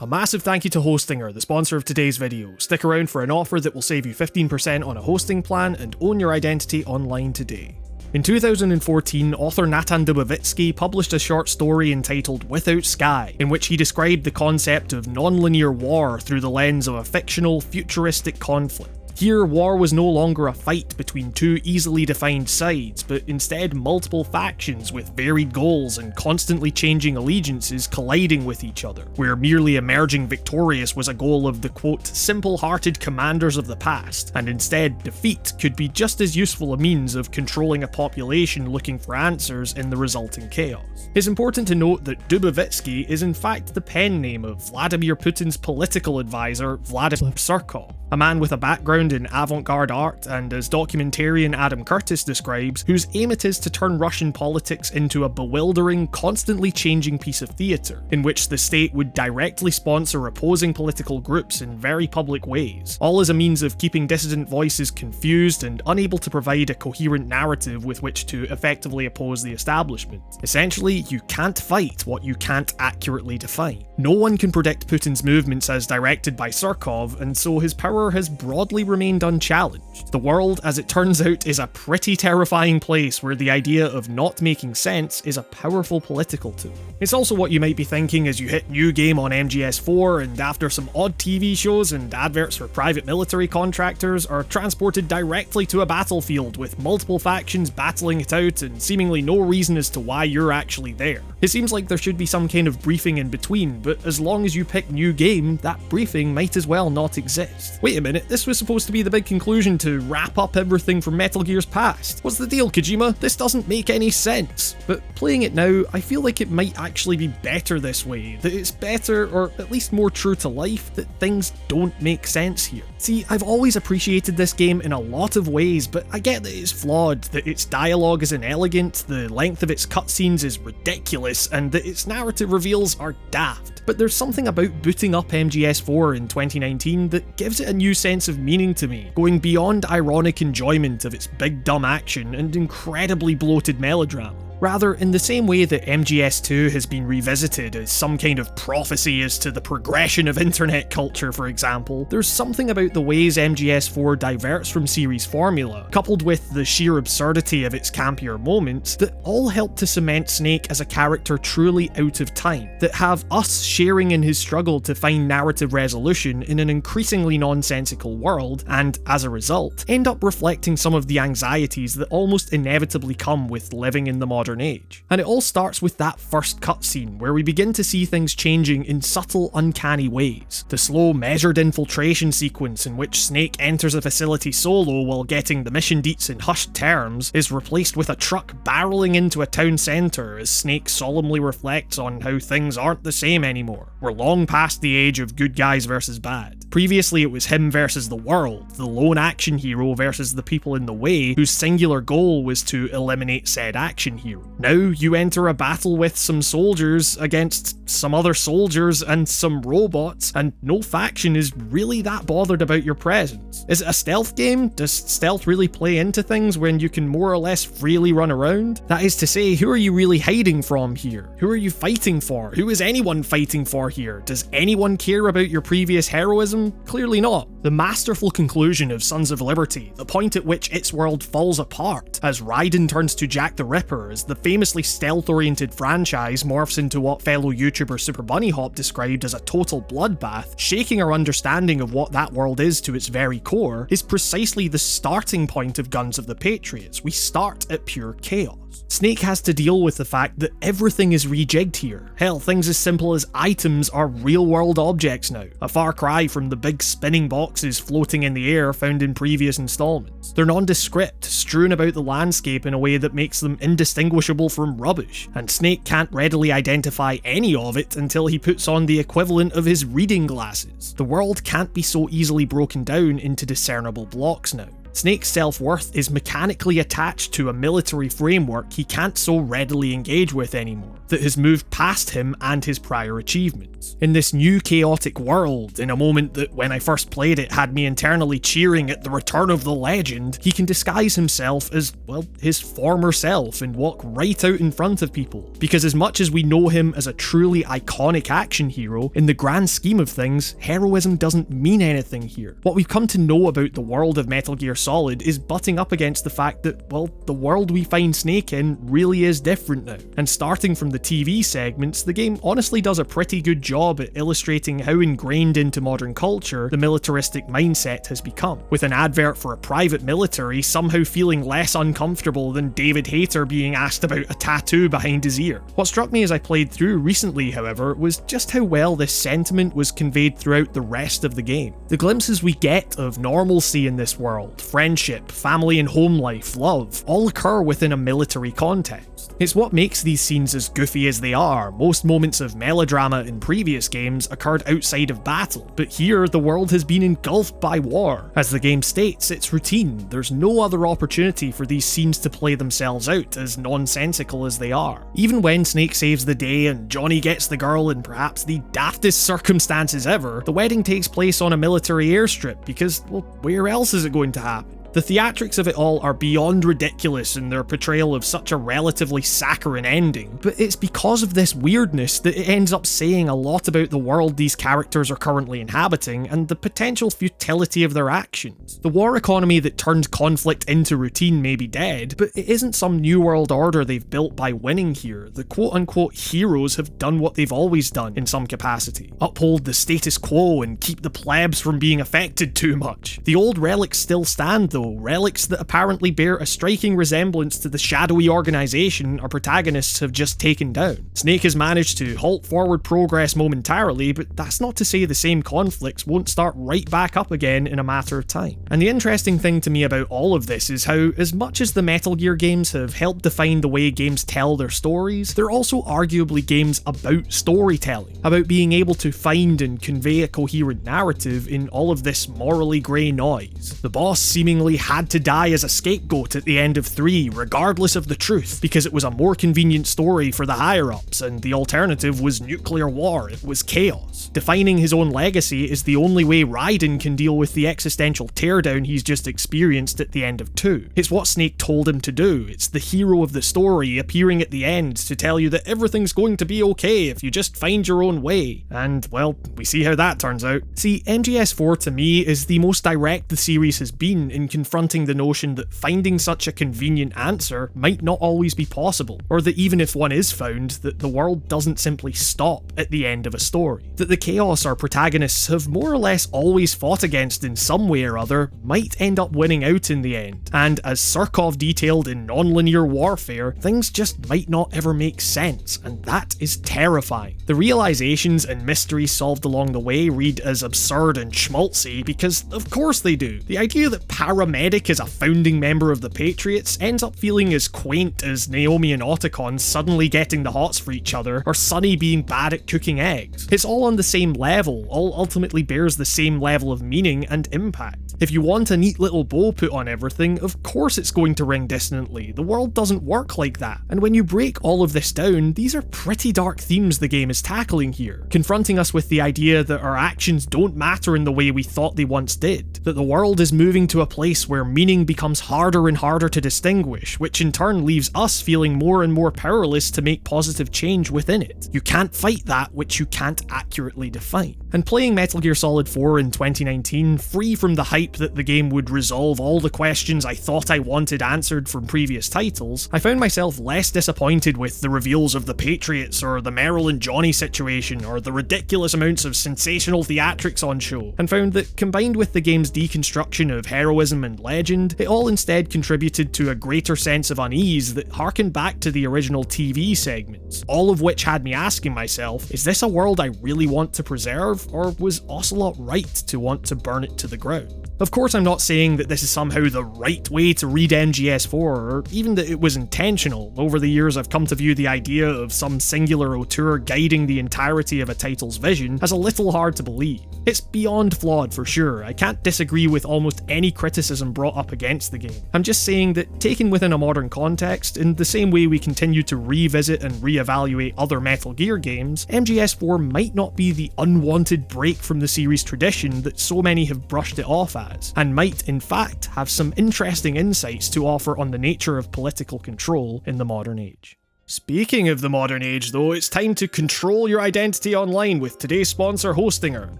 A massive thank you to Hostinger, the sponsor of today's video. Stick around for an offer that will save you 15% on a hosting plan and own your identity online today. In 2014, author Natan Dubovitsky published a short story entitled Without Sky, in which he described the concept of non-linear war through the lens of a fictional, futuristic conflict. Here, war was no longer a fight between two easily defined sides, but instead multiple factions with varied goals and constantly changing allegiances colliding with each other, where merely emerging victorious was a goal of the quote, simple-hearted commanders of the past, and instead defeat could be just as useful a means of controlling a population looking for answers in the resulting chaos. It's important to note that Dubovitsky is in fact the pen name of Vladimir Putin's political advisor, Vladimir Surkov, a man with a background in avant-garde art and, as documentarian Adam Curtis describes, whose aim it is to turn Russian politics into a bewildering, constantly changing piece of theatre, in which the state would directly sponsor opposing political groups in very public ways, all as a means of keeping dissident voices confused and unable to provide a coherent narrative with which to effectively oppose the establishment. Essentially, you can't fight what you can't accurately define. No one can predict Putin's movements as directed by Surkov, and so his power has broadly remained unchallenged. The world, as it turns out, is a pretty terrifying place where the idea of not making sense is a powerful political tool. It's also what you might be thinking as you hit New Game on MGS4 and after some odd TV shows and adverts for private military contractors are transported directly to a battlefield with multiple factions battling it out and seemingly no reason as to why you're actually there. It seems like there should be some kind of briefing in between, but as long as you pick New Game, that briefing might as well not exist. Wait a minute, this was supposed to be the big conclusion to wrap up everything from Metal Gear's past. What's the deal, Kojima? This doesn't make any sense. But playing it now, I feel like it might actually be better this way, that it's better, or at least more true to life, that things don't make sense here. See, I've always appreciated this game in a lot of ways, but I get that it's flawed, that its dialogue is inelegant, the length of its cutscenes is ridiculous, and that its narrative reveals are daft. But there's something about booting up MGS4 in 2019 that gives it a new sense of meaning to me, going beyond ironic enjoyment of its big dumb action and incredibly bloated melodrama. Rather, in the same way that MGS2 has been revisited as some kind of prophecy as to the progression of internet culture, for example, there's something about the ways MGS4 diverts from series formula, coupled with the sheer absurdity of its campier moments, that all help to cement Snake as a character truly out of time, that have us sharing in his struggle to find narrative resolution in an increasingly nonsensical world, and, as a result, end up reflecting some of the anxieties that almost inevitably come with living in the modern age. And it all starts with that first cutscene, where we begin to see things changing in subtle, uncanny ways. The slow, measured infiltration sequence in which Snake enters a facility solo while getting the mission deets in hushed terms is replaced with a truck barreling into a town centre as Snake solemnly reflects on how things aren't the same anymore. We're long past the age of good guys versus bad. Previously it was him versus the world, the lone action hero versus the people in the way whose singular goal was to eliminate said action hero. Now you enter a battle with some soldiers against some other soldiers and some robots, and no faction is really that bothered about your presence. Is it a stealth game? Does stealth really play into things when you can more or less freely run around? That is to say, who are you really hiding from here? Who are you fighting for? Who is anyone fighting for here? Does anyone care about your previous heroism? Clearly not. The masterful conclusion of Sons of Liberty, the point at which its world falls apart as Raiden turns to Jack the Ripper as the famously stealth-oriented franchise morphs into what fellow YouTuber Super Bunny Hop described as a total bloodbath, shaking our understanding of what that world is to its very core, is precisely the starting point of Guns of the Patriots. We start at pure chaos. Snake has to deal with the fact that everything is rejigged here. Hell, things as simple as items are real-world objects now, a far cry from the big spinning boxes floating in the air found in previous installments. They're nondescript, strewn about the landscape in a way that makes them indistinguishable from rubbish, and Snake can't readily identify any of it until he puts on the equivalent of his reading glasses. The world can't be so easily broken down into discernible blocks now. Snake's self-worth is mechanically attached to a military framework he can't so readily engage with anymore, that has moved past him and his prior achievements. In this new chaotic world, in a moment that when I first played it had me internally cheering at the return of the legend, he can disguise himself as, well, his former self and walk right out in front of people. Because as much as we know him as a truly iconic action hero, in the grand scheme of things, heroism doesn't mean anything here. What we've come to know about the world of Metal Gear Solid is butting up against the fact that, well, the world we find Snake in really is different now. And starting from the TV segments, the game honestly does a pretty good job at illustrating how ingrained into modern culture the militaristic mindset has become, with an advert for a private military somehow feeling less uncomfortable than David Hayter being asked about a tattoo behind his ear. What struck me as I played through recently, however, was just how well this sentiment was conveyed throughout the rest of the game. The glimpses we get of normalcy in this world, friendship, family and home life, love, all occur within a military context. It's what makes these scenes as goofy as they are. Most moments of melodrama in previous games occurred outside of battle, but here the world has been engulfed by war. As the game states, it's routine. There's no other opportunity for these scenes to play themselves out, as nonsensical as they are. Even when Snake saves the day and Johnny gets the girl in perhaps the daftest circumstances ever, the wedding takes place on a military airstrip because, well, where else is it going to happen? The theatrics of it all are beyond ridiculous in their portrayal of such a relatively saccharine ending, but it's because of this weirdness that it ends up saying a lot about the world these characters are currently inhabiting and the potential futility of their actions. The war economy that turned conflict into routine may be dead, but it isn't some new world order they've built by winning here. The quote-unquote heroes have done what they've always done in some capacity: uphold the status quo and keep the plebs from being affected too much. The old relics still stand though, relics that apparently bear a striking resemblance to the shadowy organisation our protagonists have just taken down. Snake has managed to halt forward progress momentarily, but that's not to say the same conflicts won't start right back up again in a matter of time. And the interesting thing to me about all of this is how, as much as the Metal Gear games have helped define the way games tell their stories, they're also arguably games about storytelling, about being able to find and convey a coherent narrative in all of this morally grey noise. The boss seemingly had to die as a scapegoat at the end of 3, regardless of the truth, because it was a more convenient story for the higher-ups, and the alternative was nuclear war, it was chaos. Defining his own legacy is the only way Raiden can deal with the existential teardown he's just experienced at the end of 2. It's what Snake told him to do. It's the hero of the story appearing at the end to tell you that everything's going to be okay if you just find your own way. And, well, we see how that turns out. See, MGS4 to me is the most direct the series has been in confronting the notion that finding such a convenient answer might not always be possible, or that even if one is found, that the world doesn't simply stop at the end of a story. That the chaos our protagonists have more or less always fought against in some way or other might end up winning out in the end, and as Surkov detailed in Non-Linear Warfare, things just might not ever make sense, and that is terrifying. The realizations and mysteries solved along the way read as absurd and schmaltzy because of course they do. The idea that Paramedic is a founding member of the Patriots ends up feeling as quaint as Naomi and Otacon suddenly getting the hots for each other, or Sonny being bad at cooking eggs. It's all on the same level, all ultimately bears the same level of meaning and impact. If you want a neat little bow put on everything, of course it's going to ring dissonantly. The world doesn't work like that. And when you break all of this down, these are pretty dark themes the game is tackling here, confronting us with the idea that our actions don't matter in the way we thought they once did, that the world is moving to a place where meaning becomes harder and harder to distinguish, which in turn leaves us feeling more and more powerless to make positive change within it. You can't fight that which you can't accurately define. And playing Metal Gear Solid 4 in 2019, free from the hype that the game would resolve all the questions I thought I wanted answered from previous titles, I found myself less disappointed with the reveals of the Patriots or the Meryl and Johnny situation or the ridiculous amounts of sensational theatrics on show, and found that combined with the game's deconstruction of heroism and legend, it all instead contributed to a greater sense of unease that harkened back to the original TV segments, all of which had me asking myself, is this a world I really want to preserve, or was Ocelot right to want to burn it to the ground? Of course, I'm not saying that this is somehow the right way to read MGS4, or even that it was intentional. Over the years, I've come to view the idea of some singular auteur guiding the entirety of a title's vision as a little hard to believe. It's beyond flawed for sure, I can't disagree with almost any criticism brought up against the game. I'm just saying that taken within a modern context, in the same way we continue to revisit and reevaluate other Metal Gear games, MGS4 might not be the unwanted break from the series tradition that so many have brushed it off as, and might in fact have some interesting insights to offer on the nature of political control in the modern age. Speaking of the modern age though, it's time to control your identity online with today's sponsor Hostinger.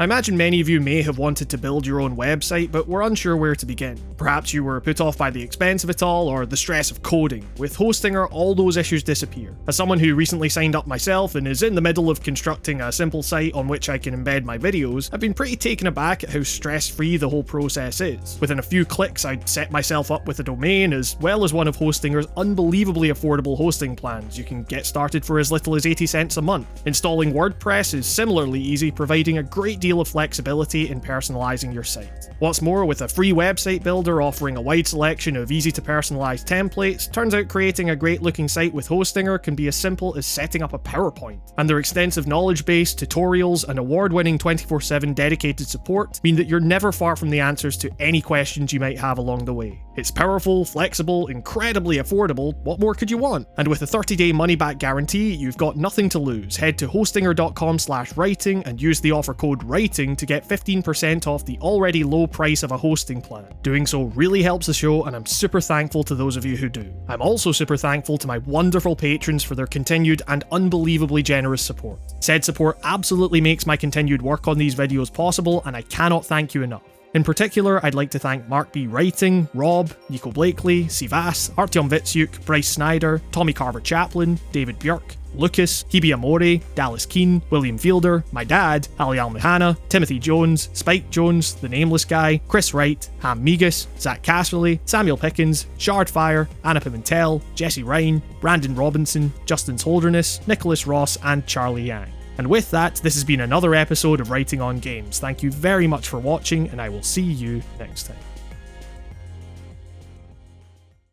I imagine many of you may have wanted to build your own website but were unsure where to begin. Perhaps you were put off by the expense of it all or the stress of coding. With Hostinger, all those issues disappear. As someone who recently signed up myself and is in the middle of constructing a simple site on which I can embed my videos, I've been pretty taken aback at how stress-free the whole process is. Within a few clicks I'd set myself up with a domain as well as one of Hostinger's unbelievably affordable hosting plans. You can get started for as little as 80 cents a month. Installing WordPress is similarly easy, providing a great deal of flexibility in personalizing your site. What's more, with a free website builder offering a wide selection of easy to personalize templates, turns out creating a great looking site with Hostinger can be as simple as setting up a PowerPoint. And their extensive knowledge base, tutorials, and award-winning 24/7 dedicated support mean that you're never far from the answers to any questions you might have along the way. It's powerful, flexible, incredibly affordable, what more could you want? And with a 30-day money-back guarantee, you've got nothing to lose. Head to hostinger.com/writing and use the offer code WRITING to get 15% off the already low price of a hosting plan. Doing so really helps the show and I'm super thankful to those of you who do. I'm also super thankful to my wonderful patrons for their continued and unbelievably generous support. Said support absolutely makes my continued work on these videos possible and I cannot thank you enough. In particular, I'd like to thank Mark B. Writing, Rob, Nico Blakely, Sivas, Artyom Vitsyuk, Bryce Snyder, Tommy Carver-Chaplin, David Björk, Lucas, Hibi Amore, Dallas Keane, William Fielder, my dad, Ali Almuhana, Timothy Jones, Spike Jones, The Nameless Guy, Chris Wright, Ham Migas, Zach Casserly, Samuel Pickens, Shardfire, Anna Pimentel, Jesse Ryan, Brandon Robinson, Justin's Holderness, Nicholas Ross, and Charlie Yang. And with that, this has been another episode of Writing on Games. Thank you very much for watching, and I will see you next time.